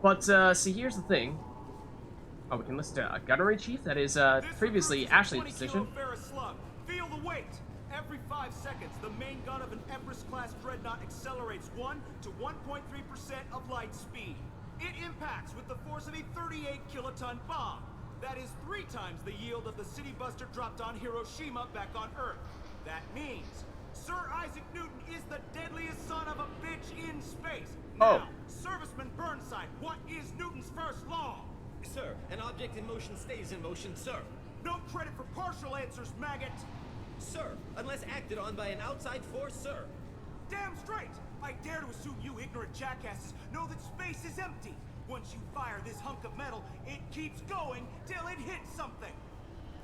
But, see, here's the thing. Oh, we can list a gunnery chief. That is, previously Ashley's position. Feel the weight. Every 5 seconds, the main gun of an Everest-class dreadnought accelerates 1 to 1.3% of light speed. It impacts with the force of a 38-kiloton bomb. That is 3 times the yield of the city buster dropped on Hiroshima back on Earth. That means Sir Isaac Newton is the deadliest son of a bitch in space. Now, Serviceman Burnside, what is Newton's first law? Sir, an object in motion stays in motion, sir. No credit for partial answers, maggot. Sir, unless acted on by an outside force, sir. Damn straight! I dare to assume you ignorant jackasses know that space is empty. Once you fire this hunk of metal, it keeps going till it hits something.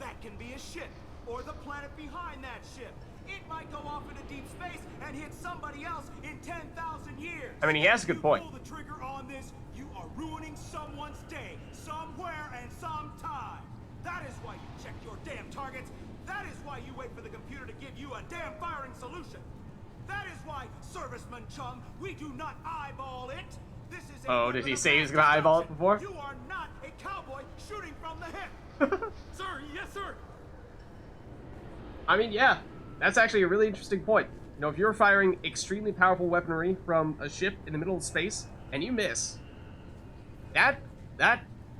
That can be a ship, or the planet behind that ship. It might go off into deep space and hit somebody else in 10,000 years. I mean, he has a good point. If you pull the trigger on this, you are ruining someone's day, somewhere and sometime. That is why you check your damn targets. That is why you wait for the computer to give you a damn firing solution. That is why, Serviceman Chum, we do not eyeball it. This is Oh, did he say he was gonna eyeball it before? You are not a cowboy shooting from the hip. Sir, yes, sir. I mean, yeah, that's actually a really interesting point. You know, if you're firing extremely powerful weaponry from a ship in the middle of space and you miss, that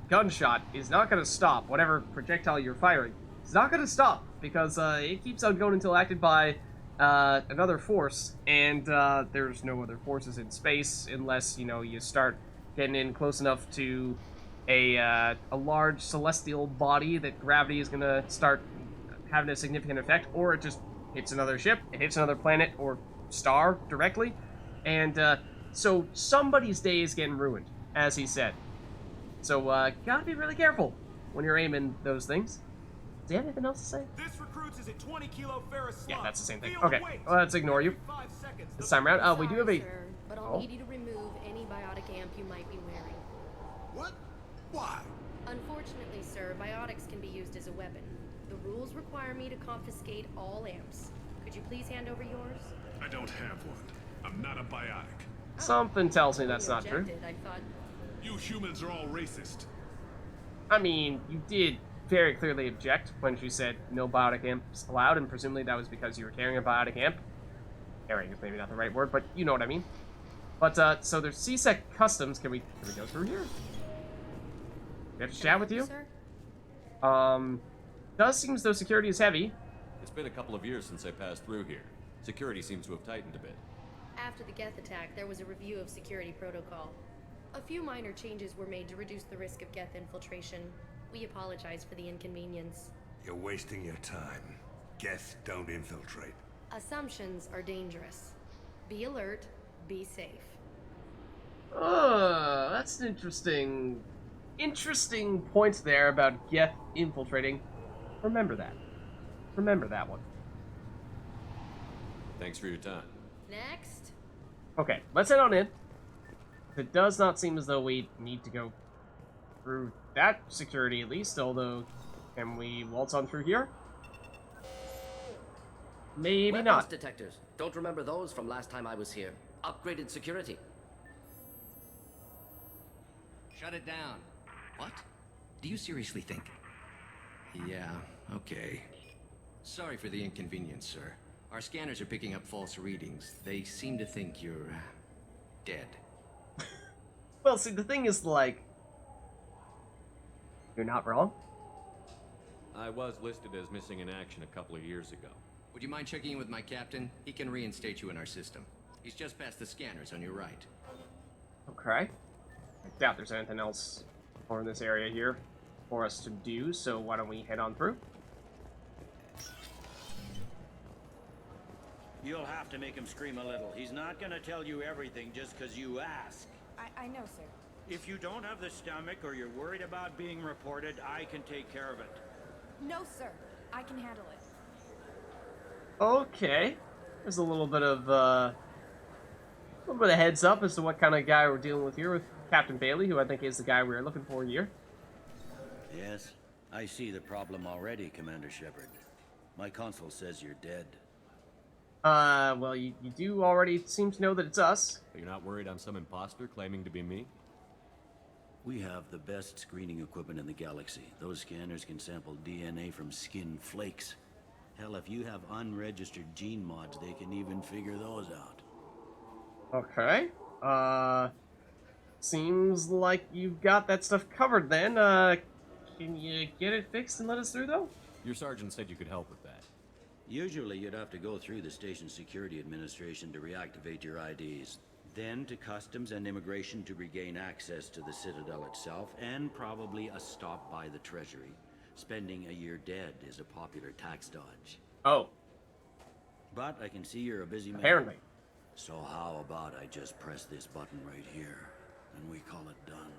gunshot is not going to stop. Whatever projectile you're firing, it's not going to stop because it keeps on going until acted by another force, and there's no other forces in space unless, you know, you start getting in close enough to a large celestial body that gravity is going to start having a significant effect, or it just hits another ship, it hits another planet or star directly, and so somebody's day is getting ruined, as he said. So gotta be really careful when you're aiming those things. Do you have anything else to say? This recruits is a 20-kilo ferrous slug. Yeah, that's the same thing. Okay, well, let's ignore you. This time around, we do have a... Sir, but I'll need you to remove any biotic amp you might be wearing. What? Why? Unfortunately, sir, biotics can be used as a weapon. The rules require me to confiscate all amps. Could you please hand over yours? I don't have one. I'm not a biotic. Something tells me that's You not true. objected, I thought. You humans are all racist. I mean, you did very clearly object when she said no biotic amps allowed, and presumably that was because you were carrying a biotic amp. Carrying is maybe not the right word, but you know what I mean. But, so there's CSEC Customs. Can we go through here? We have to chat with you? Sir? Does seem as though security is heavy. It's been a couple of years since I passed through here. Security seems to have tightened a bit. After the Geth attack, there was a review of security protocol. A few minor changes were made to reduce the risk of Geth infiltration. We apologize for the inconvenience. You're wasting your time. Geth don't infiltrate. Assumptions are dangerous. Be alert, be safe. That's an interesting points there about Geth infiltrating. Remember that. Remember that one. Thanks for your time. Next. Okay, let's head on in. It does not seem as though we need to go through that security at least, although can we waltz on through here? Maybe Weapons not. detectors. Don't remember those from last time I was here. Upgraded security. Shut it down. What? Do you seriously think? Yeah, okay. Sorry for the inconvenience, sir. Our scanners are picking up false readings. They seem to think you're dead. Well, see, the thing is, like, you're not wrong. I was listed as missing in action a couple of years ago. Would you mind checking in with my captain? He can reinstate you in our system. He's just past the scanners on your right. Okay. I doubt there's anything else more in this area here for us to do, so why don't we head on through? You'll have to make him scream a little. He's not gonna tell you everything just because you ask. I know, sir. If you don't have the stomach or you're worried about being reported, I can take care of it. No, sir. I can handle it. Okay. There's a little bit of heads up as to what kind of guy we're dealing with here with Captain Bailey, who I think is the guy we're looking for here. Yes, I see the problem already, Commander Shepard. My console says you're dead. Well, you do already seem to know that it's us. But you're not worried I'm some imposter claiming to be me? We have the best screening equipment in the galaxy. Those scanners can sample DNA from skin flakes. Hell, if you have unregistered gene mods, they can even figure those out. Okay. Seems like you've got that stuff covered then. Can you get it fixed and let us through, though? Your sergeant said you could help with that. Usually you'd have to go through the station security administration to reactivate your IDs. Then to customs and immigration to regain access to the Citadel itself, and probably a stop by the Treasury. Spending a year dead is a popular tax dodge. Oh. But I can see you're a busy man. Apparently. So how about I just press this button right here, and we call it done?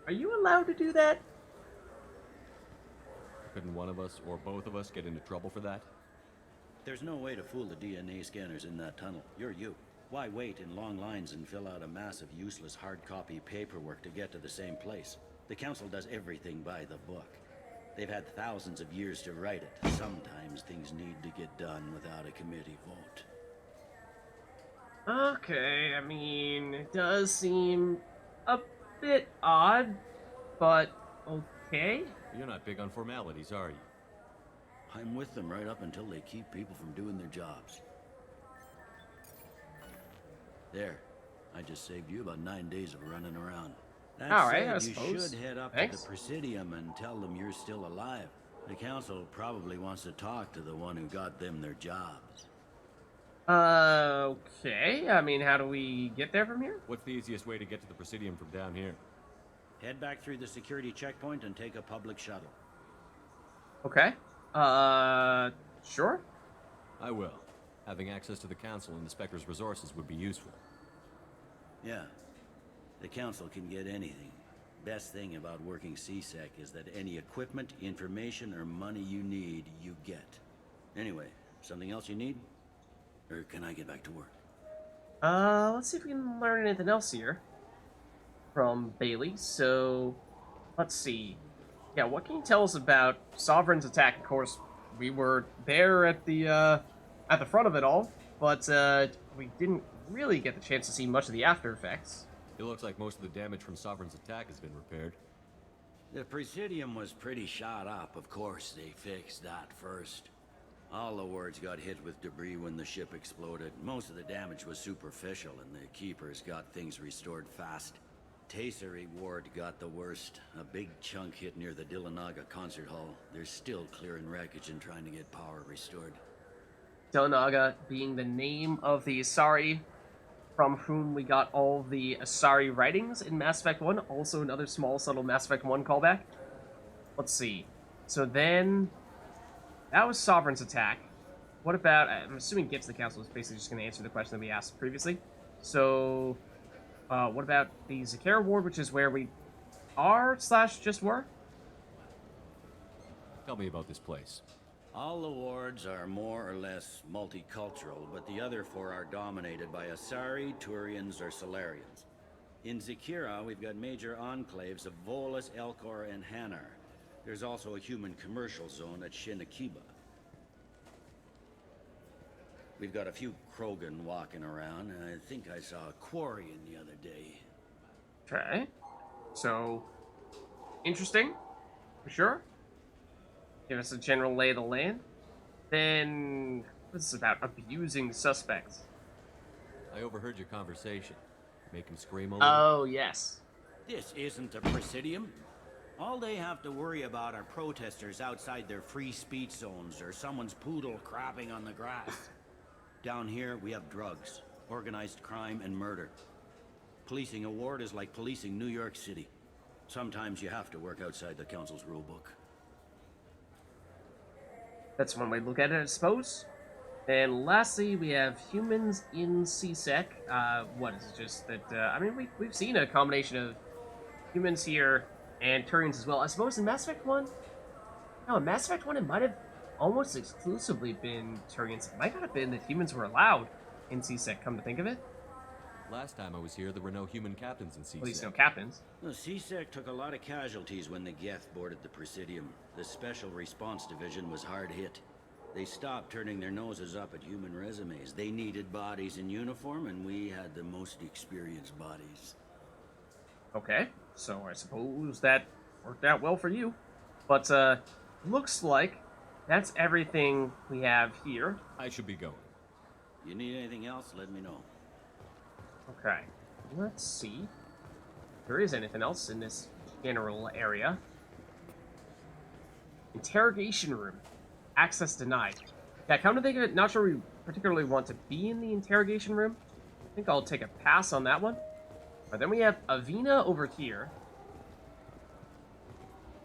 Are you allowed to do that? Couldn't one of us or both of us get into trouble for that? There's no way to fool the DNA scanners in that tunnel. You're you. Why wait in long lines and fill out a mass of useless hard copy paperwork to get to the same place? The Council does everything by the book. They've had thousands of years to write it. Sometimes things need to get done without a committee vote. Okay, I mean, it does seem a bit odd, but okay. You're not big on formalities, are you? I'm with them right up until they keep people from doing their jobs. There. I just saved you about 9 days of running around. That all right, said, I suppose. You should head up to the Presidium and tell them you're still alive. The Council probably wants to talk to the one who got them their jobs. Okay. I mean, how do we get there from here? What's the easiest way to get to the Presidium from down here? Head back through the security checkpoint and take a public shuttle. Okay. Sure. I will. Having access to the Council and the Spectre's resources would be useful. Yeah. The Council can get anything. Best thing about working CSEC is that any equipment, information, or money you need, you get. Anyway, something else you need? Or can I get back to work? Let's see if we can learn anything else here from Bailey. So, let's see. Yeah, what can you tell us about Sovereign's attack? Of course, we were there at the front of it all, but we didn't really get the chance to see much of the after effects. It looks like most of the damage from Sovereign's attack has been repaired. The Presidium was pretty shot up. Of course, they fixed that first. All the wards got hit with debris when the ship exploded. Most of the damage was superficial, and the Keepers got things restored fast. Tasery Ward got the worst. A big chunk hit near the Dillanaga concert hall. They're still clearing wreckage and trying to get power restored. Dillanaga being the name of the Asari from whom we got all the Asari writings in Mass Effect 1. Also another small, subtle Mass Effect 1 callback. Let's see. So then, that was Sovereign's attack. What about, I'm assuming Get to the Council is basically just going to answer the question that we asked previously. So, what about the Zakera Ward, which is where we are / just were? Tell me about this place. All the wards are more or less multicultural, but the other 4 are dominated by Asari, Turians, or Solarians. In Zakira, we've got major enclaves of Volus, Elcor, and Hanar. There's also a human commercial zone at Shinakiba. We've got a few Krogan walking around, and I think I saw a Quarian the other day. Okay. So, interesting, for sure. Give us a general lay of the land. Then, this is about abusing suspects. I overheard your conversation. Make him scream a little? Oh, yes. This isn't a Presidium. All they have to worry about are protesters outside their free speech zones or someone's poodle crapping on the grass. Down here, we have drugs, organized crime, and murder. Policing a ward is like policing New York City. Sometimes you have to work outside the Council's rulebook. That's one way to look at it, I suppose. And lastly, we have humans in CSEC. What is it just that, I mean, we've seen a combination of humans here and Turians as well. I suppose in Mass Effect 1? No, in Mass Effect 1 it might have almost exclusively been Turians. It might not have been that humans were allowed in CSEC, come to think of it. Last time I was here, there were no human captains in CSEC. At least no captains. The CSEC took a lot of casualties when the Geth boarded the Presidium. The Special Response Division was hard hit. They stopped turning their noses up at human resumes. They needed bodies in uniform, and we had the most experienced bodies. Okay, so I suppose that worked out well for you. But, looks like that's everything we have here. I should be going. You need anything else, let me know. Okay, let's see if there is anything else in this general area. Interrogation room. Access denied. Yeah, come to think of it, not sure we particularly want to be in the interrogation room. I think I'll take a pass on that one. But then we have Avina over here.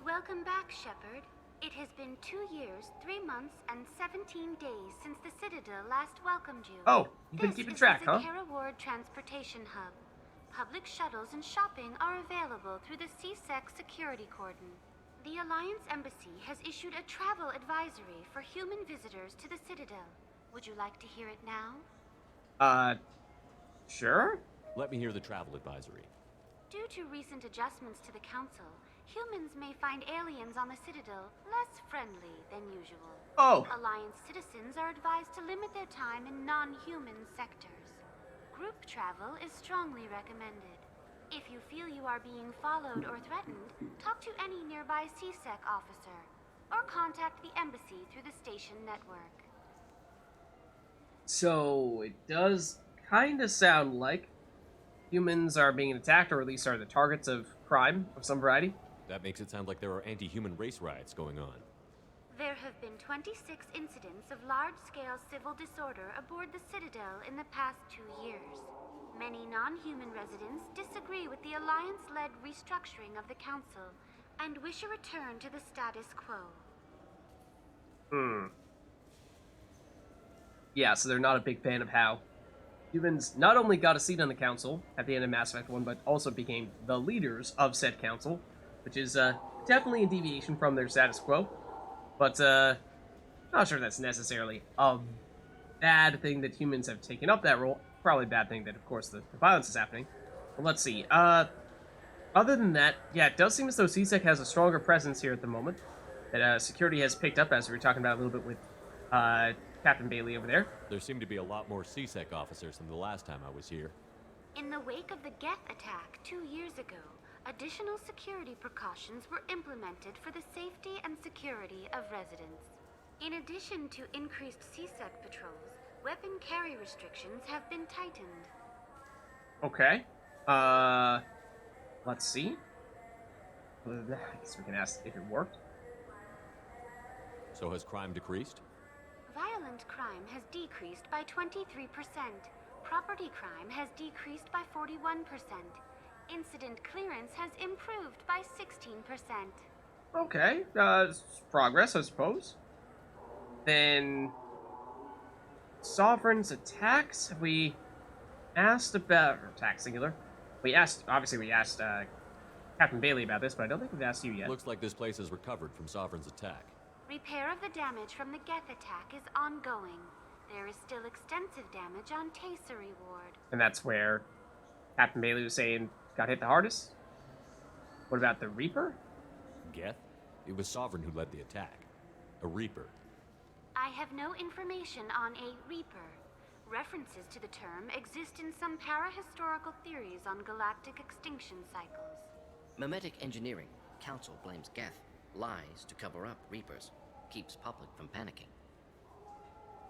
Welcome back, Shepard. It has been 2 years, 3 months, and 17 days since the Citadel last welcomed you. Oh, you've been keeping track, huh? This is the Ward Transportation Hub. Public shuttles and shopping are available through the CSEC security cordon. The Alliance Embassy has issued a travel advisory for human visitors to the Citadel. Would you like to hear it now? Sure? Let me hear the travel advisory. Due to recent adjustments to the Council, humans may find aliens on the Citadel less friendly than usual. Oh! Alliance citizens are advised to limit their time in non-human sectors. Group travel is strongly recommended. If you feel you are being followed or threatened, talk to any nearby CSEC officer, or contact the Embassy through the station network. So, it does kind of sound like humans are being attacked, or at least are the targets of crime of some variety. That makes it sound like there are anti-human race riots going on. There have been 26 incidents of large-scale civil disorder aboard the Citadel in the past 2 years. Many non-human residents disagree with the Alliance-led restructuring of the Council and wish a return to the status quo. Yeah, so they're not a big fan of how humans not only got a seat on the Council at the end of Mass Effect 1, but also became the leaders of said Council, which is definitely a deviation from their status quo. But not sure that's necessarily a bad thing that humans have taken up that role. Probably a bad thing that, of course, the violence is happening. But let's see. Other than that, yeah, it does seem as though CSEC has a stronger presence here at the moment. That security has picked up, as we were talking about a little bit with Captain Bailey over there. There seem to be a lot more CSEC officers than the last time I was here. In the wake of the Geth attack 2 years ago, additional security precautions were implemented for the safety and security of residents. In addition to increased CSEC patrols, weapon carry restrictions have been tightened. Okay. Let's see. I guess we can ask if it worked. So has crime decreased? Violent crime has decreased by 23%. Property crime has decreased by 41%. Incident clearance has improved by 16%. Okay, progress, I suppose. Then, Sovereign's attacks? Have we asked about... or attack singular? Obviously we asked, Captain Bailey about this, but I don't think we've asked you yet. Looks like this place has recovered from Sovereign's attack. Repair of the damage from the Geth attack is ongoing. There is still extensive damage on Tasery Ward. And that's where Captain Bailey was saying got hit the hardest? What about the Reaper? Geth? It was Sovereign who led the attack. A Reaper. I have no information on a Reaper. References to the term exist in some parahistorical theories on galactic extinction cycles. Memetic engineering. Council blames Geth. Lies to cover up Reapers. Keeps public from panicking.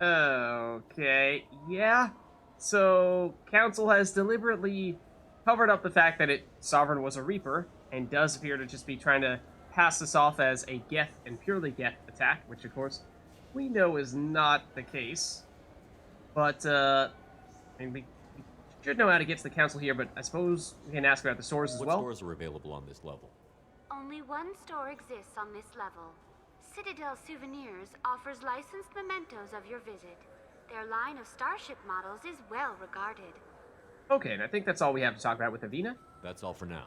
Okay, yeah. So, Council has deliberately covered up the fact that Sovereign was a Reaper, and does appear to just be trying to pass this off as a Geth and purely Geth attack, which of course we know is not the case. But, I mean, we should know how to get to the Council here, but I suppose we can ask about the stores as well. What stores are available on this level? Only one store exists on this level. Citadel Souvenirs offers licensed mementos of your visit. Their line of starship models is well regarded. Okay, and I think that's all we have to talk about with Avina. That's all for now.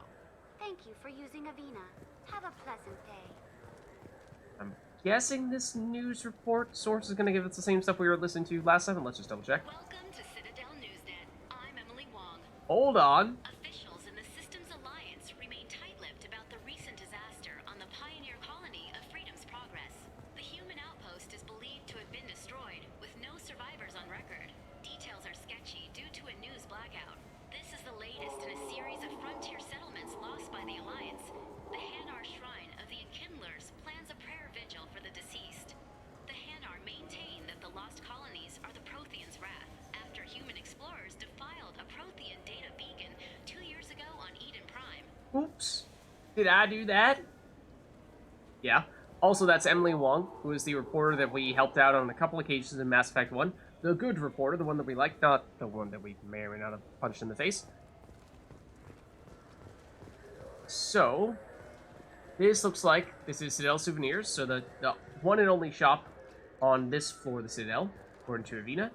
Thank you for using Avina. Have a pleasant day. I'm guessing this news report source is going to give us the same stuff we were listening to last time. Let's just double check. Welcome to Citadel Newsnet. I'm Emily Wong. Hold on. Officials in the Systems Alliance remain tight-lipped about the recent disaster on the pioneer colony of Freedom's Progress. The human outpost is believed to have been destroyed, with no survivors on record. Details are sketchy due to a news blackout. This is the latest in a series of frontier settlements Oops. Did I do that? Yeah. Also, that's Emily Wong, who is the reporter that we helped out on a couple occasions in Mass Effect 1. The good reporter, the one that we liked, not the one that we may or may not have punched in the face. So, this looks like this is Citadel Souvenirs, so the one and only shop on this floor of the Citadel, according to Avina.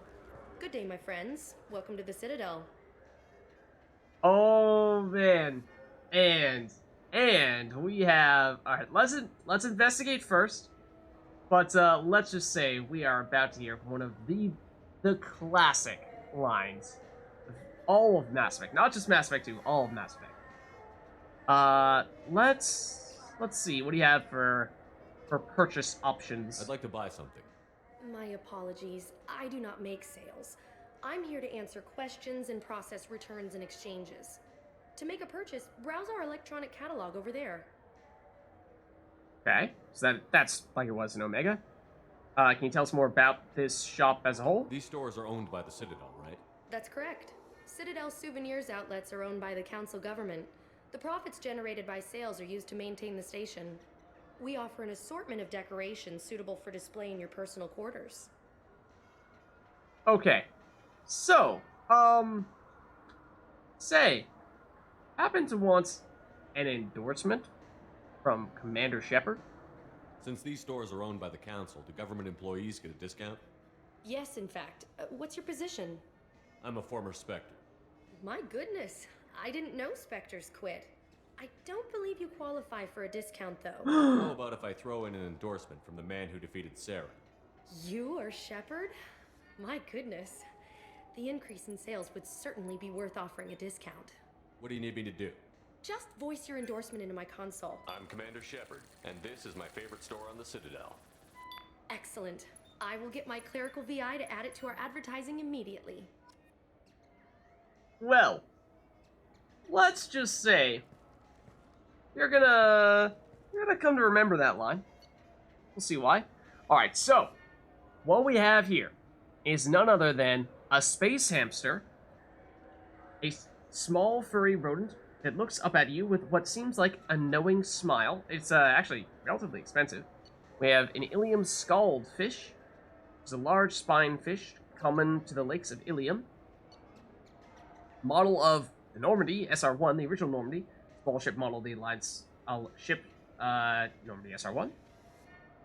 Good day, my friends. Welcome to the Citadel. Oh, man. And we have... Alright, let's investigate first. But let's just say we are about to hear from one of the classic lines of all of Mass Effect. Not just Mass Effect 2, all of Mass Effect. Let's see. What do you have for purchase options? I'd like to buy something. My apologies. I do not make sales. I'm here to answer questions and process returns and exchanges. To make a purchase, browse our electronic catalog over there. Okay, so that's like it was in Omega. Can you tell us more about this shop as a whole? These stores are owned by the Citadel, right? That's correct. Citadel Souvenirs outlets are owned by the Council government. The profits generated by sales are used to maintain the station. We offer an assortment of decorations suitable for display in your personal quarters. Okay, so, say, happen to want an endorsement from Commander Shepard? Since these stores are owned by the Council, do government employees get a discount? Yes, in fact. What's your position? I'm a former Spectre. My goodness, I didn't know Spectres quit. I don't believe you qualify for a discount, though. How about if I throw in an endorsement from the man who defeated Sarah? You are Shepard? My goodness. The increase in sales would certainly be worth offering a discount. What do you need me to do? Just voice your endorsement into my console. I'm Commander Shepard, and this is my favorite store on the Citadel. Excellent. I will get my clerical VI to add it to our advertising immediately. Well, let's just say you're gonna come to remember that line. We'll see why. Alright, so what we have here is none other than a space hamster, a small furry rodent that looks up at you with what seems like a knowing smile. It's actually relatively expensive. We have an Ilium scald fish. It's a large spine fish common to the lakes of Ilium. Model of the Normandy, SR-1, the original Normandy. Small ship model of the Alliance ship, Normandy SR-1.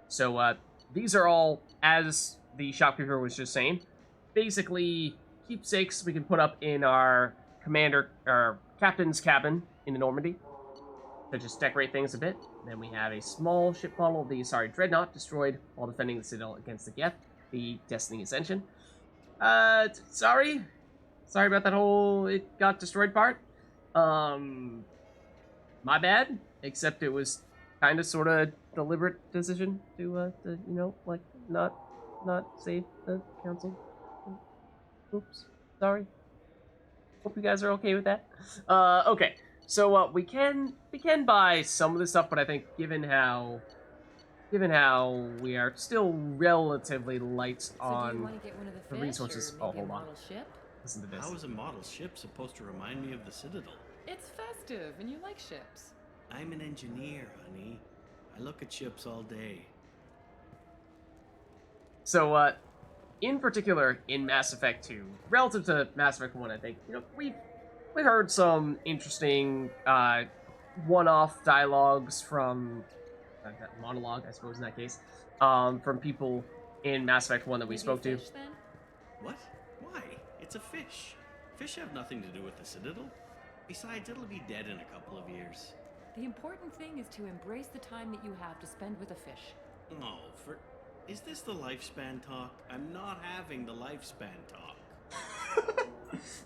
So these are all, as the shopkeeper was just saying, basically keepsakes we can put up in our captain's cabin in the Normandy to just decorate things a bit. Then we have a small ship model of the Asari Dreadnought, destroyed while defending the Citadel against the Geth, the Destiny Ascension. Sorry about that whole it got destroyed part. My bad, except it was kind of sort of deliberate decision to not save the Council. Oops, sorry. Hope you guys are okay with that. Okay, so we can buy some of this stuff, but I think given how we are still relatively light on the resources. Oh, hold on. Listen to this. How is a model ship supposed to remind me of the Citadel? It's festive, and you like ships. I'm an engineer, honey. I look at ships all day. So, in particular, in Mass Effect 2, relative to Mass Effect 1, I think, we heard some interesting one-off dialogues from monologue, I suppose, in that case, from people in Mass Effect 1 that we spoke to. Fish, then? What? Why? It's a fish. Fish have nothing to do with the Citadel. Besides, it'll be dead in a couple of years. The important thing is to embrace the time that you have to spend with a fish. Oh, is this the lifespan talk? I'm not having the lifespan talk.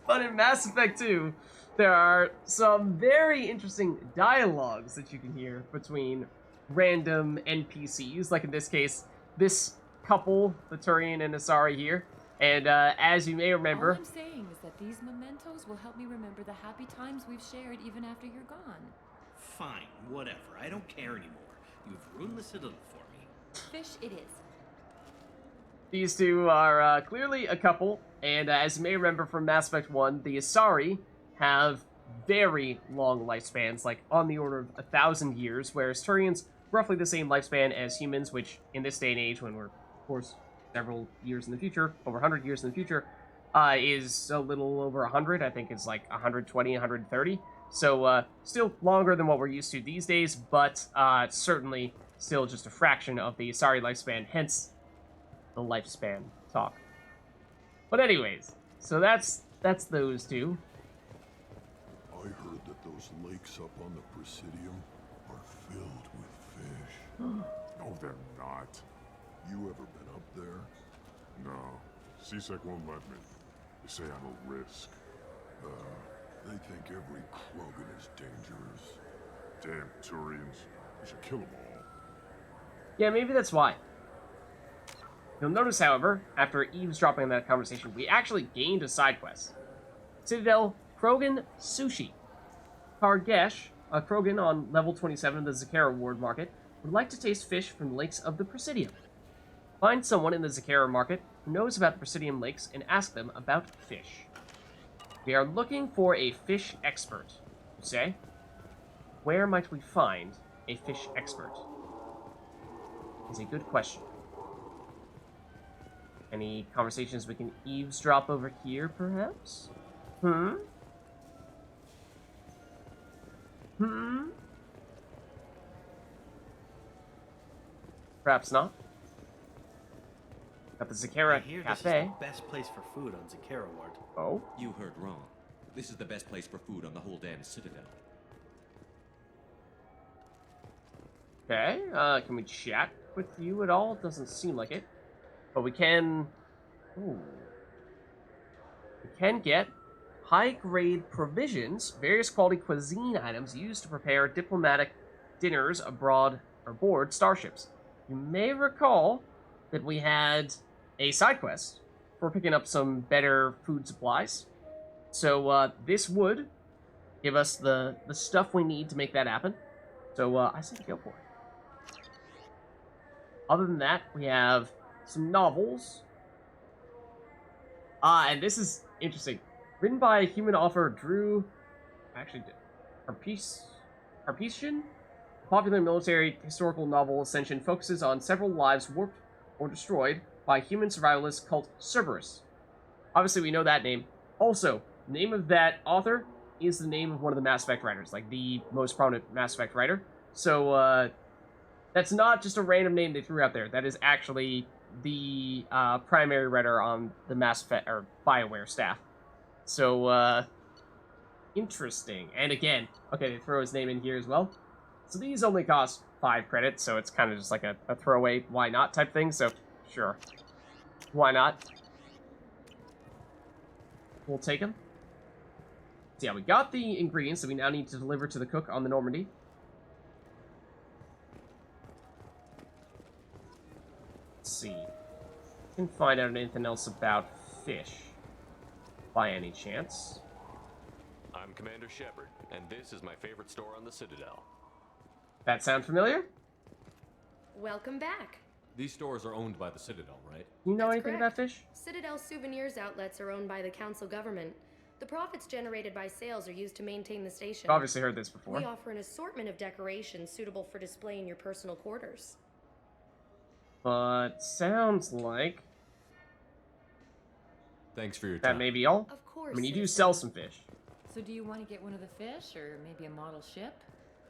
But in Mass Effect 2, there are some very interesting dialogues that you can hear between random NPCs, like in this case, this couple, the Turian and Asari here. And as you may remember... All I'm saying is that these mementos will help me remember the happy times we've shared even after you're gone. Fine, whatever. I don't care anymore. You've ruined the Citadel for me. Fish it is. These two are clearly a couple, and as you may remember from Mass Effect 1, the Asari have very long lifespans, like on the order of 1,000 years, whereas Turians roughly the same lifespan as humans, which in this day and age, when we're, of course, several years in the future, over 100 years in the future, is a little over 100. I think it's like 120, 130. So still longer than what we're used to these days, but certainly still just a fraction of the Asari lifespan, hence the lifespan talk. But anyways, so that's those two. I heard that those lakes up on the Presidium are filled with fish. No, they're not. You ever been up there? No. CSEC won't let me. They say I'm a risk. They think every Krogan is dangerous. Damn Turians. We should kill them all. Yeah, maybe that's why. You'll notice, however, after eavesdropping on that conversation, we actually gained a side quest. Citadel Krogan Sushi. Kargesh, a Krogan on level 27 of the Zakera Ward Market, would like to taste fish from the lakes of the Presidium. Find someone in the Zakera Market who knows about the Presidium lakes and ask them about fish. We are looking for a fish expert, you say? Where might we find a fish expert? Is a good question. Any conversations we can eavesdrop over here, perhaps? Perhaps not. Got the Zakera Cafe. Cafe. This is the best place for food on Zakera Ward. Oh? You heard wrong. This is the best place for food on the whole damn Citadel. Okay, can we chat with you at all? It doesn't seem like it. But we can... Ooh. We can get high-grade provisions, various quality cuisine items used to prepare diplomatic dinners aboard starships. You may recall that we had a side quest for picking up some better food supplies. So this would give us the stuff we need to make that happen. So I say go for it. Other than that, we have some novels. And this is interesting. Written by human author Drew... Actually, Harpetian? Popular military historical novel Ascension focuses on several lives warped or destroyed by human survivalist cult Cerberus. Obviously, we know that name. Also, the name of that author is the name of one of the Mass Effect writers, like the most prominent Mass Effect writer. So, that's not just a random name they threw out there. That is actually the primary writer on the Mass Effect, or BioWare staff. So, interesting. And again, okay, they throw his name in here as well. So these only cost 5 credits, so it's kind of just like a throwaway why not type thing, so sure. Why not? We'll take them. So yeah, we got the ingredients that we now need to deliver to the cook on the Normandy. Let's see. Can find out anything else about fish. By any chance. I'm Commander Shepard, and this is my favorite store on the Citadel. That sound familiar? Welcome back. These stores are owned by the Citadel, right? You know That's anything correct. about fish? Citadel souvenirs outlets are owned by the council government. The profits generated by sales are used to maintain the station. I've obviously heard this before. We offer an assortment of decorations suitable for display in your personal quarters. But sounds like thanks for your time. that may be all. Of course. I mean, you do sell some fish. So do you want to get one of the fish, or maybe a model ship?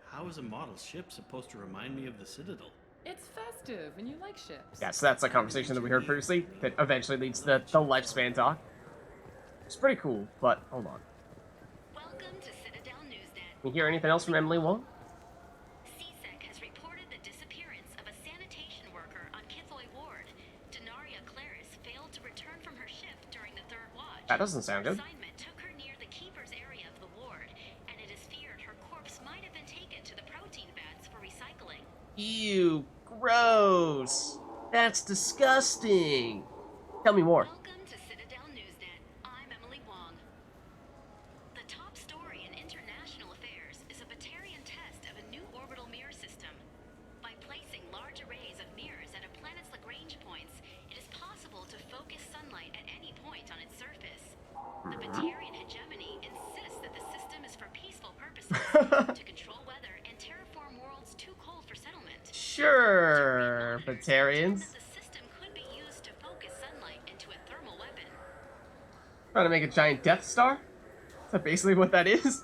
How is a model ship supposed to remind me of the Citadel? It's festive, and you like ships. Yeah, so that's a conversation that we heard previously that eventually leads to the lifespan talk. It's pretty cool, but hold on. Welcome to Citadel Newsnet. Can you hear anything else from Emily Wong? CSEC has reported the disappearance of a sanitation worker on Kithoy Ward. Denaria Claris failed to return from her shift during the third watch. That doesn't sound good. Assignment took her near the keeper's area of the ward, and it is feared her corpse might have been taken to the protein vats for recycling. Ew, gross. That's disgusting. Tell me more. Welcome to Citadel Newsnet. I'm Emily Wong. The top story in international affairs is a Batarian test of a new orbital mirror system. By placing large arrays of mirrors at a planet's Lagrange points, it is possible to focus sunlight at any point on its surface. The Batarian hegemony insists that the system is for to control weather and terraform worlds too cold for settlement. Sure, Batarians. The system could be used to focus sunlight into a thermal weapon. Trying to make a giant Death Star? Is that basically what that is?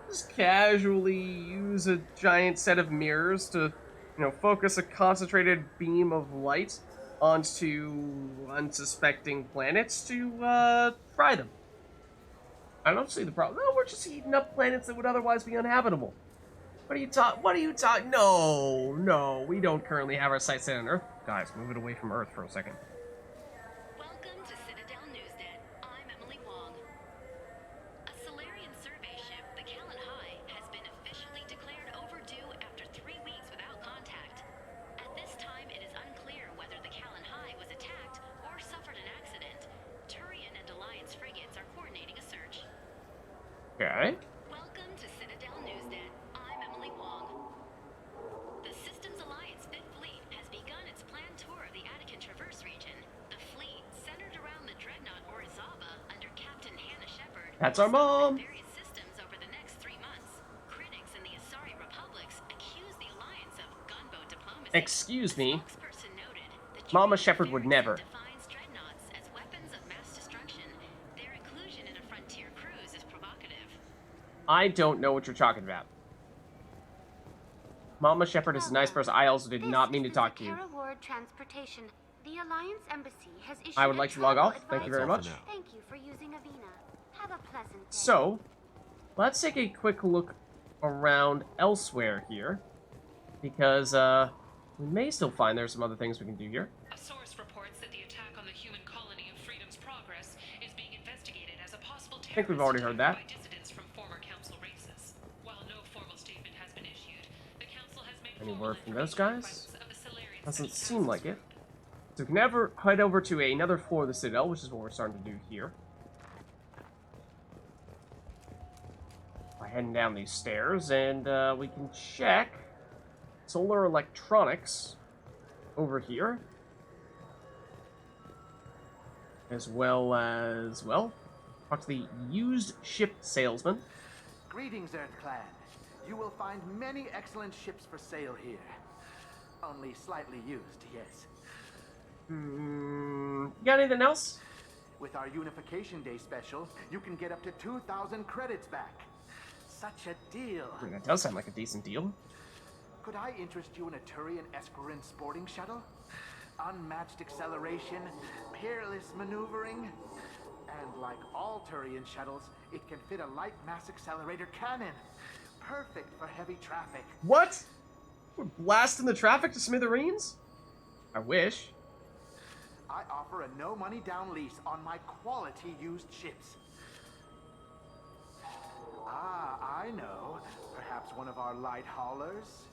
Just casually use a giant set of mirrors to, focus a concentrated beam of light onto unsuspecting planets to, fry them. I don't see the problem. No, we're just heating up planets that would otherwise be uninhabitable. What are you talking? No, we don't currently have our sights set on Earth. Guys, move it away from Earth for a second. Welcome to Citadel Newsnet. I'm Emily Wong. A Solarian survey ship, the Callan High, has been officially declared overdue after 3 weeks without contact. At this time, it is unclear whether the Callan High was attacked or suffered an accident. Turian and Alliance frigates are coordinating a search. Okay. Welcome to Citadel Newsnet. I'm Emily Wong. The Systems Alliance Fifth Fleet has begun its planned tour of the Attican Traverse region. The fleet, centered around the dreadnought Orizaba under Captain Hannah Shepard, That's our mom. various systems over the next 3 months. Critics in the Asari republics accuse the Alliance of gunboat diplomacy. Excuse me. Spokesperson noted the Mama Shepard would never. defines dreadnoughts as weapons of mass destruction. Their inclusion in a frontier cruise is provocative. I don't know what you're talking about. Mama Shepard is a nice person. I also did not mean to talk to you. Ward Transportation. The Alliance Embassy has issued I would like to log off. Thank you very much. Thank you for using Avina. Have a pleasant day. So, let's take a quick look around elsewhere here. Because, we may still find there's some other things we can do here. A source reports that the attack on the human colony of Freedom's Progress is being investigated as a possible I think we've already heard that. by dissidents from former council races. While no formal statement has been issued, the council has made Any word from those guys? Doesn't seem like it. So we can never head over to another floor of the Citadel, which is what we're starting to do here. By heading down these stairs, and we can check solar electronics over here. As well as, well, talk to the used ship salesman. Greetings, Earth Clan. You will find many excellent ships for sale here. Only slightly used, yes. Got anything else? With our Unification Day special, you can get up to 2,000 credits back. Such a deal. That does sound like a decent deal. Could I interest you in a Turian Esquirine sporting shuttle? Unmatched acceleration, peerless maneuvering, and like all Turian shuttles, it can fit a light mass accelerator cannon. Perfect for heavy traffic. What? We're blasting the traffic to smithereens? I wish. I offer a no money down lease on my quality used ships. Ah, I know. Perhaps one of our light haulers?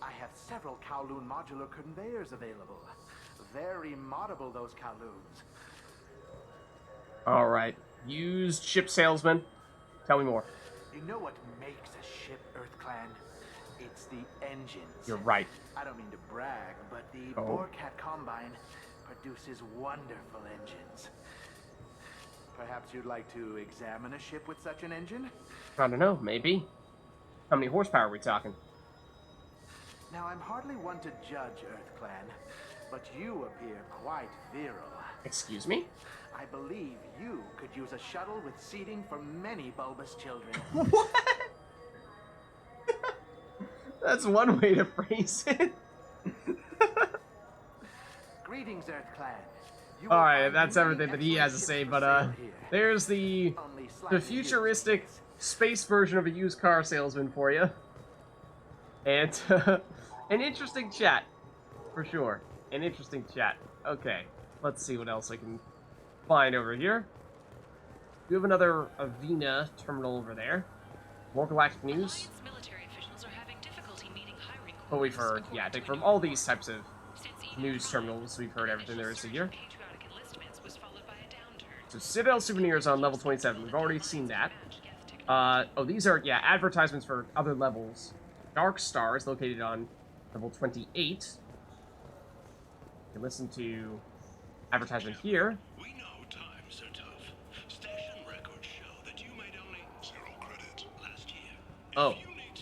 I have several Kowloon modular conveyors available. Very moddable, those Kowloons. Alright. Used ship salesman. Tell me more. You know what makes a ship, Earth Clan? It's the engines. You're right. I don't mean to brag, but the Borecat Combine produces wonderful engines. Perhaps you'd like to examine a ship with such an engine? I don't know, maybe. How many horsepower are we talking? Now, I'm hardly one to judge, Earth Clan, but you appear quite virile. Excuse me? I believe you could use a shuttle with seating for many bulbous children. What? That's one way to phrase it. Greetings, Earth Clan. Alright, that's everything that he has to say, but there's the futuristic space version of a used car salesman for you. And an interesting chat, for sure. An interesting chat. Okay, let's see what else I can find over here. We have another Avina terminal over there. More galactic news. But we've heard, yeah, I think from all these types of news terminals, we've heard everything there is to hear. So Citadel souvenirs on level 27. We've already seen that. Oh, these are, yeah, advertisements for other levels. Dark Star is located on level 28. You can listen to advertisement here. We know times are tough. Station records show that you made only 0 credit last year. Oh. If you need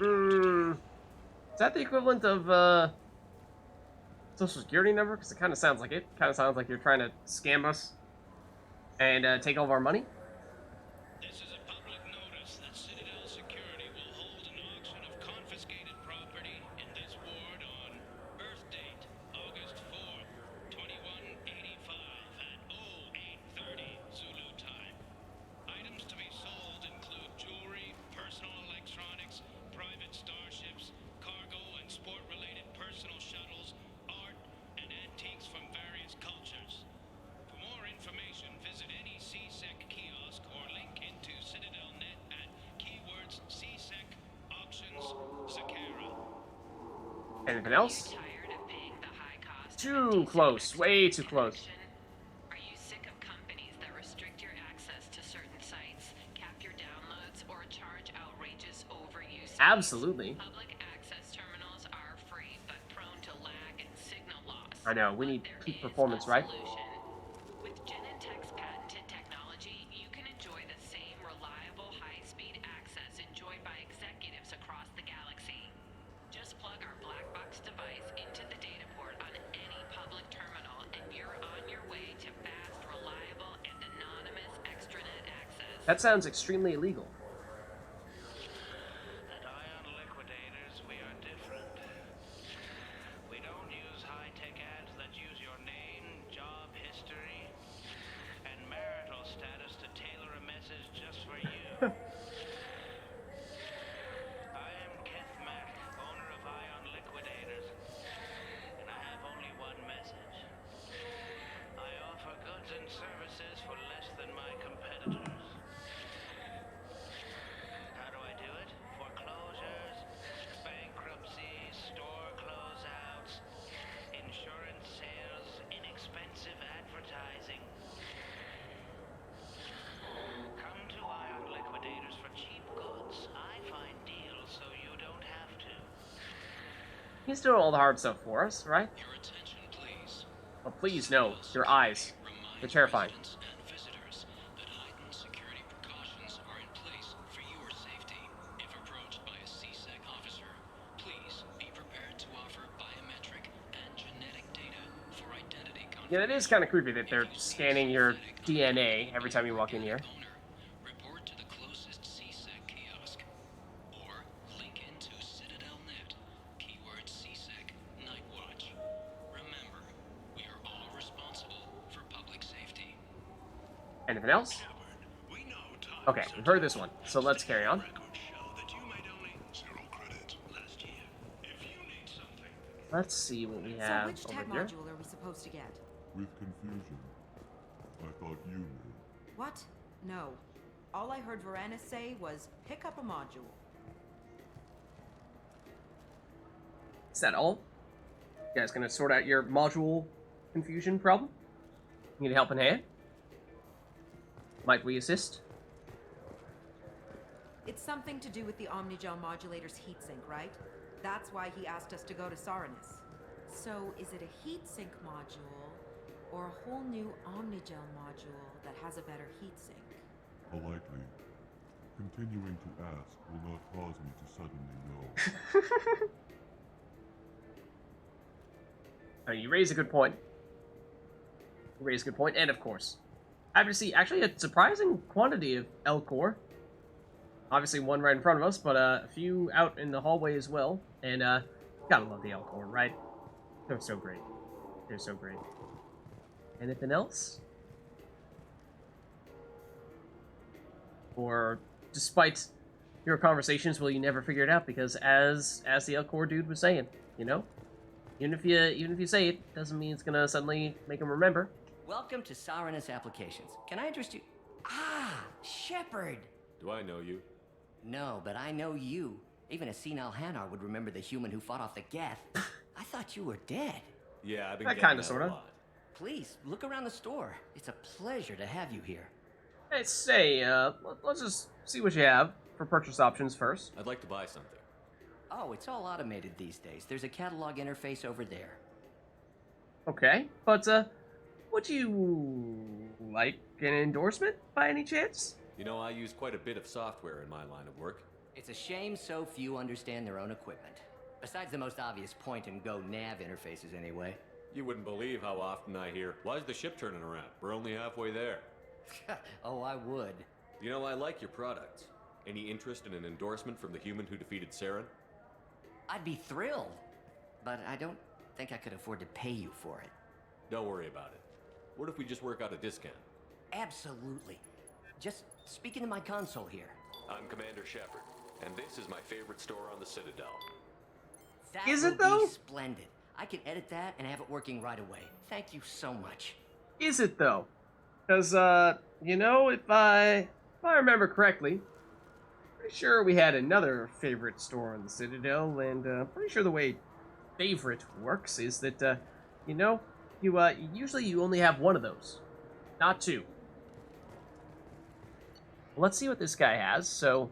Is that the equivalent of social security number? Because it kind of sounds like it. Kind of sounds like you're trying to scam us and take all of our money. This is a public notice that Citadel Security will hold an auction of confiscated property in this ward on Earth date, August 4th, 2185 at 0830 Zulu time. Items to be sold include jewelry, personal electronics, private starships, cargo and sport-related personal shuttles, art, and antiques from various cultures. For more information, visit any CSEC kiosk or link into CitadelNet at keywords CSEC Auctions Sakara. Anything else? Too close. Way too close. Are you sick of companies that restrict your access to certain sites, cap your downloads, or charge outrageous overuse? Absolutely. Public access terminals are free, but prone to lag and signal loss. I know. We need peak performance, right? With Genentech's patented technology, you can enjoy the same reliable, high-speed access enjoyed by executives across the galaxy. Just plug our black box device into the data port on any public terminal, and you're on your way to fast, reliable, and anonymous extranet access. That sounds extremely illegal. At Ion Liquidators, we are different. We don't use high-tech ads that use your name, job history, and marital status to tailor a message just for you. I am Keth Mack, owner of Ion Liquidators, and I have only one message. I offer goods and services for less than my competitors. How do I do it? Foreclosures, bankruptcy, store closeouts, insurance sales, inexpensive advertising. Come to Ion Liquidators for cheap goods. I find deals so you don't have to. He's doing all the hard stuff for us, right? Your attention, please. Oh, please, no. Your eyes. They're terrifying. Residents and visitors that heightened security precautions are in place for your safety. If approached by a CSEC officer, please be prepared to offer biometric and genetic data for identity confirmation. Yeah, that is kind of creepy that they're scanning your DNA every time you walk in here. Report to the closest CSEC kiosk or link into CitadelNet. Keyword CSEC Night Watch. Remember, we are all responsible for public safety. Anything else? Okay, we've heard this one, so let's carry on. Let's see what we So have which tech over here. module are we supposed to get? With confusion. I thought you knew. What? No. All I heard Varanus say was, pick up a module. Is that all? You guys gonna sort out your module confusion problem? Need a helping hand? Might we assist? It's something to do with the Omnigel modulator's heatsink, right? That's why he asked us to go to Saranus. So, is it a heatsink module, or a whole new Omnigel module that has a better heatsink? Politely. Continuing to ask will not cause me to suddenly know. I mean, you raise a good point. You raise a good point, and of course, I have to see actually a surprising quantity of L-Core. Obviously, one right in front of us, but a few out in the hallway as well. And gotta love the L-Core, right? They're so great. They're so great. Anything else? Or, despite your conversations, will you never figure it out? Because as the L-Core dude was saying, you know, even if you say it, doesn't mean it's gonna suddenly make him remember. Welcome to Saranus Applications. Can I interest you? Ah, Shepard! Do I know you? No, but I know you. Even a senile Hanar would remember the human who fought off the Geth. I thought you were dead. Yeah, I've been That getting kinda, that sorta. a lot. Please, look around the store. It's a pleasure to have you here. Hey, say, let's just see what you have for purchase options first. I'd like to buy something. Oh, it's all automated these days. There's a catalog interface over there. Okay, but, would you like an endorsement by any chance? You know, I use quite a bit of software in my line of work. It's a shame so few understand their own equipment. Besides the most obvious point-and-go nav interfaces, anyway. You wouldn't believe how often I hear, "Why is the ship turning around? We're only halfway there." Oh, I would. You know, I like your products. Any interest in an endorsement from the human who defeated Saren? I'd be thrilled. But I don't think I could afford to pay you for it. Don't worry about it. What if we just work out a discount? Absolutely. Just speak into my console here. I'm Commander Shepard, and this is my favorite store on the Citadel. That Is will it, though? be splendid. I can edit that and have it working right away. Thank you so much. Is it, though? Because, you know, if I remember correctly, pretty sure we had another favorite store on the Citadel, and pretty sure the way favorite works is that, you know, usually you only have one of those, not two. Let's see what this guy has. So,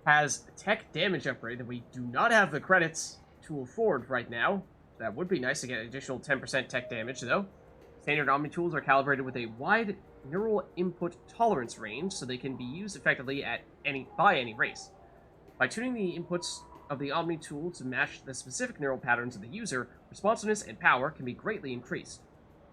has a tech damage upgrade that we do not have the credits to afford right now. That would be nice to get additional 10% tech damage, though. Standard Omni tools are calibrated with a wide neural input tolerance range, so they can be used effectively by any race. By tuning the inputs of the Omni tool to match the specific neural patterns of the user, responsiveness and power can be greatly increased.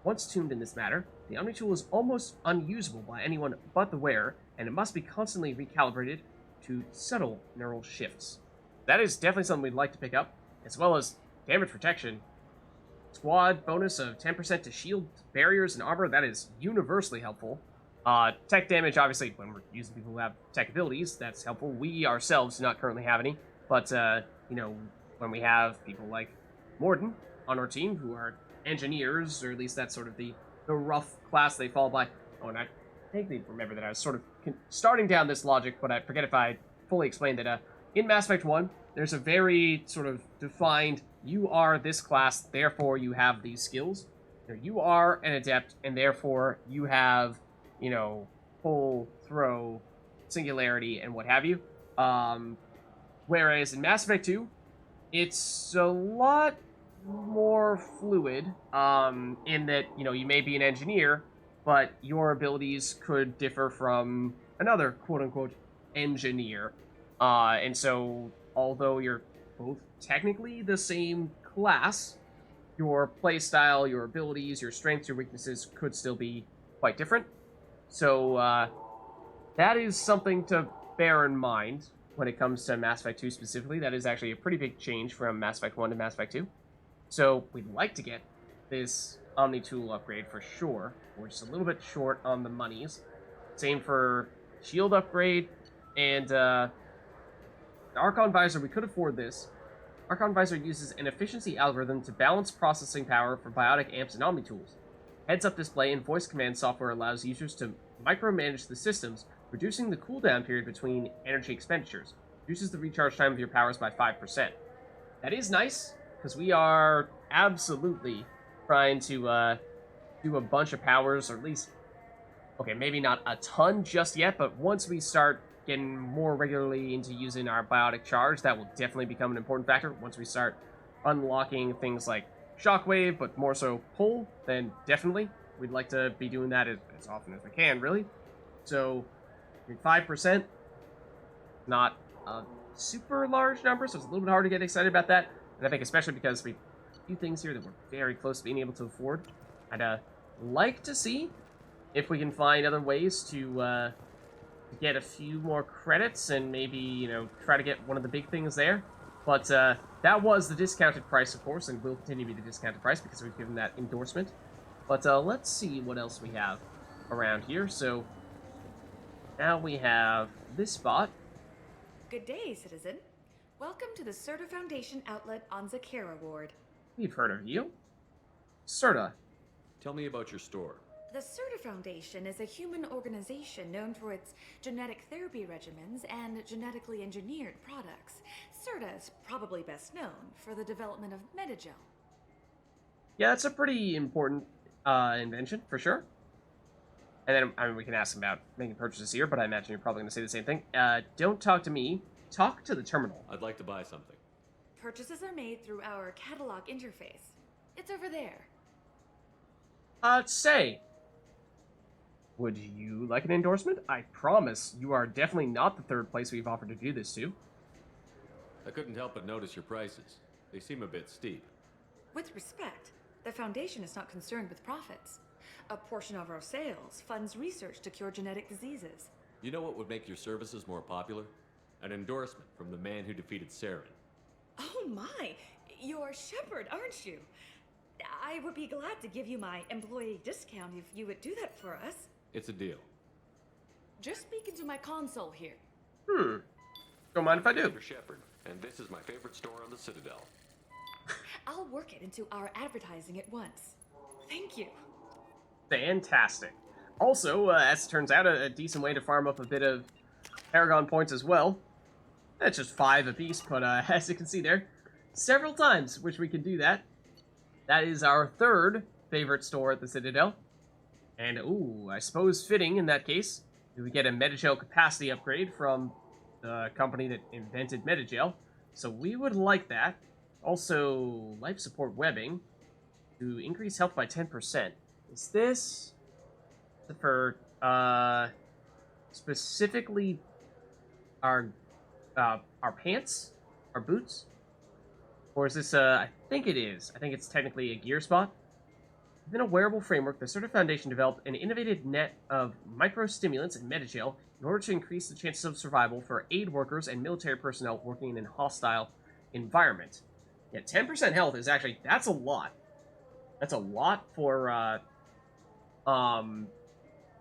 Once tuned in this manner, the Omni tool is almost unusable by anyone but the wearer, and it must be constantly recalibrated to subtle neural shifts. That is definitely something we'd like to pick up, as well as damage protection. Squad bonus of 10% to shield, barriers, and armor. That is universally helpful. Tech damage, obviously, when we're using people who have tech abilities, that's helpful. We ourselves do not currently have any, but, you know, when we have people like Morden on our team who are engineers, or at least that's sort of the rough class they fall by. Oh, and I vaguely remember that I was sort of starting down this logic, but I forget if I fully explained that, in Mass Effect 1, there's a very sort of defined, you are this class, therefore you have these skills. You know, you are an adept, and therefore you have, you know, pull, throw, singularity, and what have you. Whereas in Mass Effect 2, it's a lot more fluid, in that, you know, you may be an engineer, but your abilities could differ from another quote-unquote engineer. And so, although you're both technically the same class, your playstyle, your abilities, your strengths, your weaknesses could still be quite different. So, that is something to bear in mind when it comes to Mass Effect 2 specifically. That is actually a pretty big change from Mass Effect 1 to Mass Effect 2. So, we'd like to get this Omni tool upgrade for sure. We're just a little bit short on the monies. Same for shield upgrade, and the Archon Visor, we could afford this. Archon Visor uses an efficiency algorithm to balance processing power for biotic amps and Omni tools. Heads-up display and voice command software allows users to micromanage the systems, reducing the cooldown period between energy expenditures. Reduces the recharge time of your powers by 5%. That is nice, because we are absolutely trying to do a bunch of powers, or at least, okay, maybe not a ton just yet, but once we start getting more regularly into using our biotic charge, that will definitely become an important factor. Once we start unlocking things like shockwave, but more so pull, then definitely we'd like to be doing that as often as we can, really. So 5%, not a super large number, so it's a little bit hard to get excited about that. And I think especially because we have a few things here that we're very close to being able to afford. I'd like to see if we can find other ways to get a few more credits and maybe, you know, try to get one of the big things there. But that was the discounted price, of course, and will continue to be the discounted price because we've given that endorsement. But let's see what else we have around here. So now we have this spot. Good day, citizen. Welcome to the Serta Foundation outlet on Zakera Ward. We've heard of you. Serta. Tell me about your store. The Serta Foundation is a human organization known for its genetic therapy regimens and genetically engineered products. Serta is probably best known for the development of Metagel. Yeah, it's a pretty important invention, for sure. And then, I mean, we can ask about making purchases here, but I imagine you're probably going to say the same thing. Don't talk to me. Talk to the terminal. I'd like to buy something. Purchases are made through our catalog interface. It's over there. Say, Would you like an endorsement? I promise you are definitely not the third place we've offered to do this to. I couldn't help but notice your prices. They seem a bit steep. With respect, the Foundation is not concerned with profits. A portion of our sales funds research to cure genetic diseases. You know what would make your services more popular? An endorsement from the man who defeated Saren. Oh my! You're Shepard, aren't you? I would be glad to give you my employee discount if you would do that for us. It's a deal. Just speak into my console here. Don't mind if I do. Commander Shepard, and this is my favorite store on the Citadel. I'll work it into our advertising at once. Thank you. Fantastic. Also, as it turns out, a decent way to farm up a bit of Paragon points as well. That's just 5 apiece, but as you can see there, several times which we can do that. That is our third favorite store at the Citadel. And, ooh, I suppose fitting in that case, we get a Metagel capacity upgrade from the company that invented Metagel. So we would like that. Also, life support webbing to increase health by 10%. Is this for specifically our pants, our boots, or is this I think it is. I think it's technically a gear spot. Within a wearable framework, the Certa Foundation developed an innovative net of microstimulants and Metagel in order to increase the chances of survival for aid workers and military personnel working in a hostile environment. Yeah, 10% health is actually, that's a lot. That's a lot for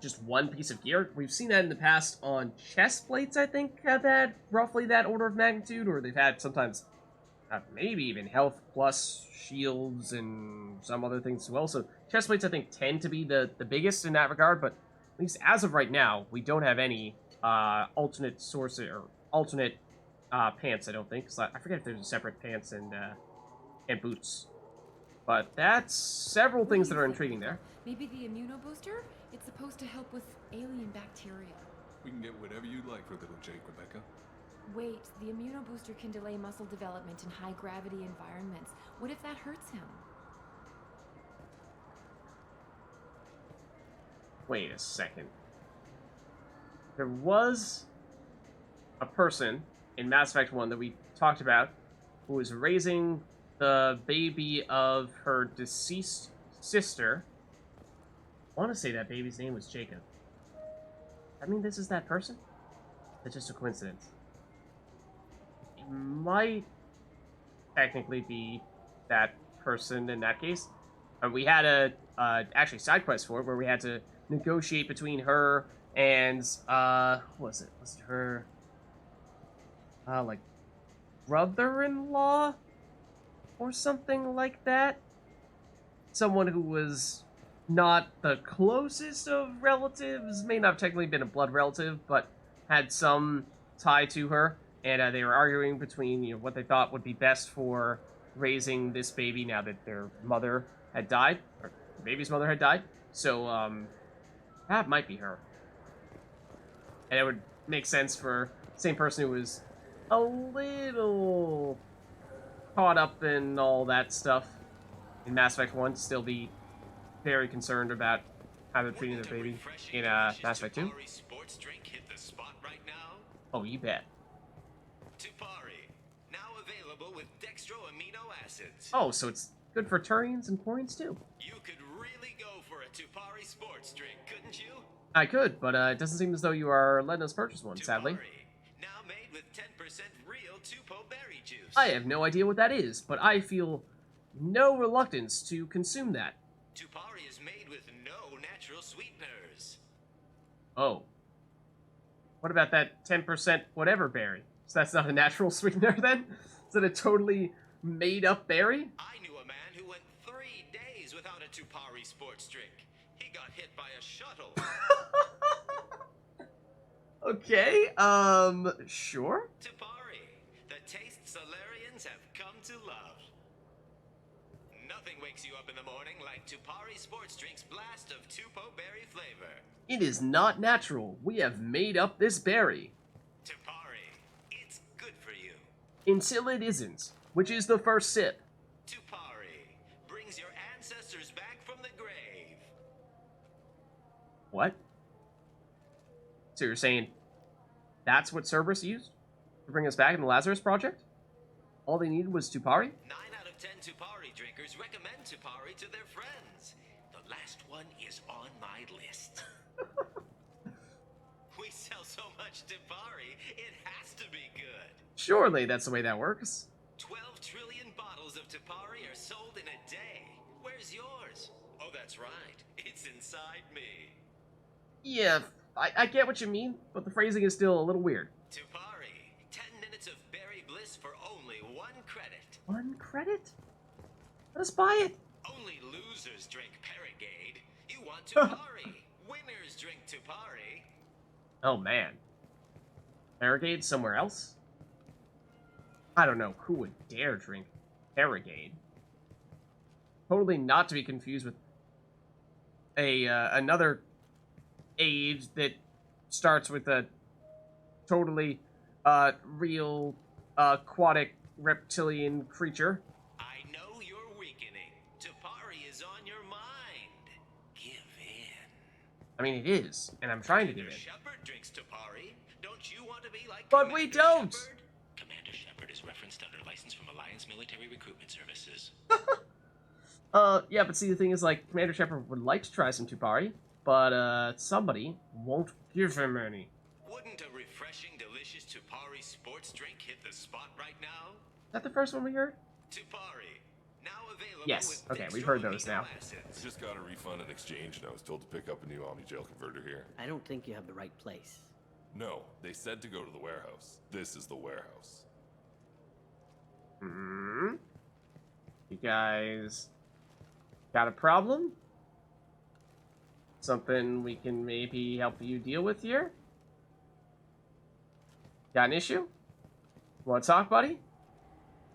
just one piece of gear. We've seen that in the past on chest plates, I think, have had roughly that order of magnitude, or they've had sometimes maybe even health plus shields and some other things as well. So chest plates, I think, tend to be the biggest in that regard, but at least as of right now, we don't have any alternate sources or alternate pants, I don't think. So I forget if there's a separate pants and boots. But that's several things that are intriguing there. Maybe the immunobooster? It's supposed to help with alien bacteria. We can get whatever you like for little Jake, Rebecca. Wait, the immunobooster can delay muscle development in high-gravity environments. What if that hurts him? Wait a second. There was a person in Mass Effect 1 that we talked about who was raising the baby of her deceased sister. I want to say that baby's name was Jacob. I mean, this is that person? It's just a coincidence. It might technically be that person in that case. We had a actually side quest for it where we had to negotiate between her and who was it? Was it her like brother-in-law or something like that? Someone who was not the closest of relatives, may not have technically been a blood relative, but had some tie to her, and they were arguing between, you know, what they thought would be best for raising this baby now that their mother had died, or the baby's mother had died. So that might be her, and it would make sense for the same person who was a little caught up in all that stuff in Mass Effect 1 to still be very concerned about how they're treating their baby in Mass Effect 2. Sports drink hit the spot right now? Oh, you bet. Tupari, now available with dextro amino acids. Oh, so it's good for Turians and Quarians too. You could really go for a Tupari sports drink, couldn't you? I could, but it doesn't seem as though you are letting us purchase one, sadly. Now made with 10% real Tupo berry juice. I have no idea what that is, but I feel no reluctance to consume that. Tupari is made with no natural sweeteners. Oh. What about that 10% whatever berry? So that's not a natural sweetener then? Is it a totally made-up berry? I knew a man who went 3 days without a Tupari sports drink. He got hit by a shuttle. Okay, sure. Tupari, the taste Solarians have come to love. Nothing wakes you up in the morning like Tupari sports drink's blast of Tupo berry flavor. It is not natural. We have made up this berry. Tupari, it's good for you. Until it isn't, which is the first sip. Tupari brings your ancestors back from the grave. What? So you're saying that's what Cerberus used to bring us back in the Lazarus Project? All they needed was Tupari? 9 out of 10 Tupari drinkers recommend Tupari to their friends. The last one is on my list. We sell so much Tupari, it has to be good. Surely that's the way that works. 12 trillion bottles of Tupari are sold in a day. Where's yours? Oh, that's right. It's inside me. Yeah, I get what you mean, but the phrasing is still a little weird. Tupari. 10 minutes of berry bliss for only 1 credit. 1 credit? Let us buy it. Only losers drink Paragade. You want Tupari. Winners drink Tupari. Oh man. Paragade somewhere else? I don't know who would dare drink Paragade. Totally not to be confused with another age that starts with a totally real aquatic reptilian creature. I know you're weakening. Tupari is on your mind. Give in. I mean, it is, and I'm trying to do Commander it. Shepard drinks Tupari. Don't you want to be like But Commander we don't! Shepard? Commander Shepard is referenced under license from Alliance Military Recruitment Services. Yeah, but see, the thing is, like, Commander Shepard would like to try some Tupari, but, somebody won't give him any. Wouldn't a refreshing, delicious Tupari sports drink hit the spot right now? Is that the first one we heard? Tupari, now available Yes, with okay, we've heard those now. I just got a refund and exchange, and I was told to pick up a new Omnigel converter here. I don't think you have the right place. No, they said to go to the warehouse. This is the warehouse. Hmm? You guys got a problem? Something we can maybe help you deal with here? Got an issue? Want to talk, buddy?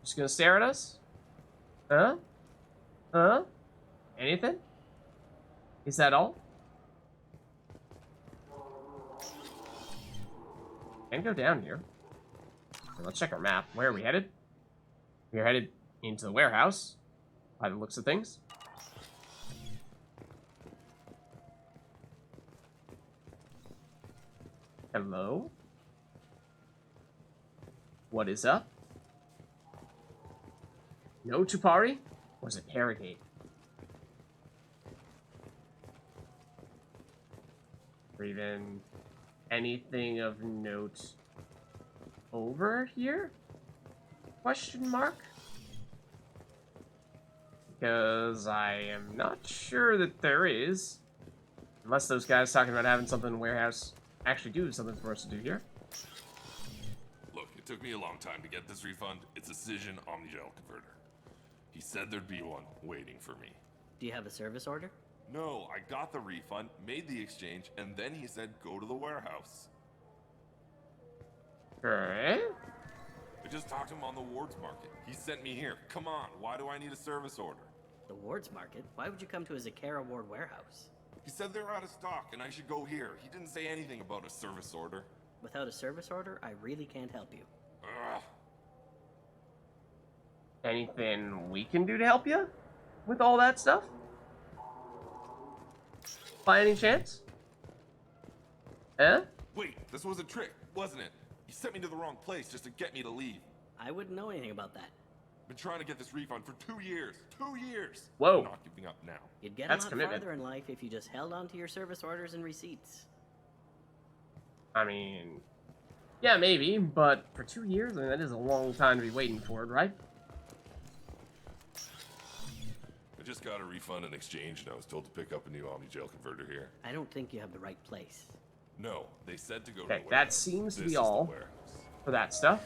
Just gonna stare at us? Huh? Huh? Anything? Is that all? Can't go down here. So let's check our map. Where are we headed? We're headed into the warehouse, by the looks of things. Hello? What is up? No Tupari? Or is it Paragate? Or even anything of note over here? Question mark? Because I am not sure that there is. Unless those guys talking about having something in the warehouse actually do something for us to do here. Look, it took me a long time to get this refund. It's a Cision Omnigel converter. He said there'd be one waiting for me. Do you have a service order? No, I got the refund, made the exchange, and then he said go to the warehouse. Okay. I just talked to him on the Wards Market. He sent me here. Come on, why do I need a service order? The Wards Market? Why would you come to a Zakara Ward warehouse? He said they're out of stock and I should go here. He didn't say anything about a service order. Without a service order, I really can't help you. Ugh. Anything we can do to help you with all that stuff? By any chance? Eh? Wait, this was a trick, wasn't it? He sent me to the wrong place just to get me to leave. I wouldn't know anything about that. Been trying to get this refund for 2 years. 2 years! Whoa. I'm not giving up now. You'd get That's a lot commitment. farther in life if you just held on to your service orders and receipts. I mean, yeah, maybe, but for 2 years, I mean, that is a long time to be waiting for it, right? I just got a refund and exchange, and I was told to pick up a new Omnigel converter here. I don't think you have the right place. No, they said to go to Okay, the that warehouse. seems to This be is the all warehouse. for that stuff.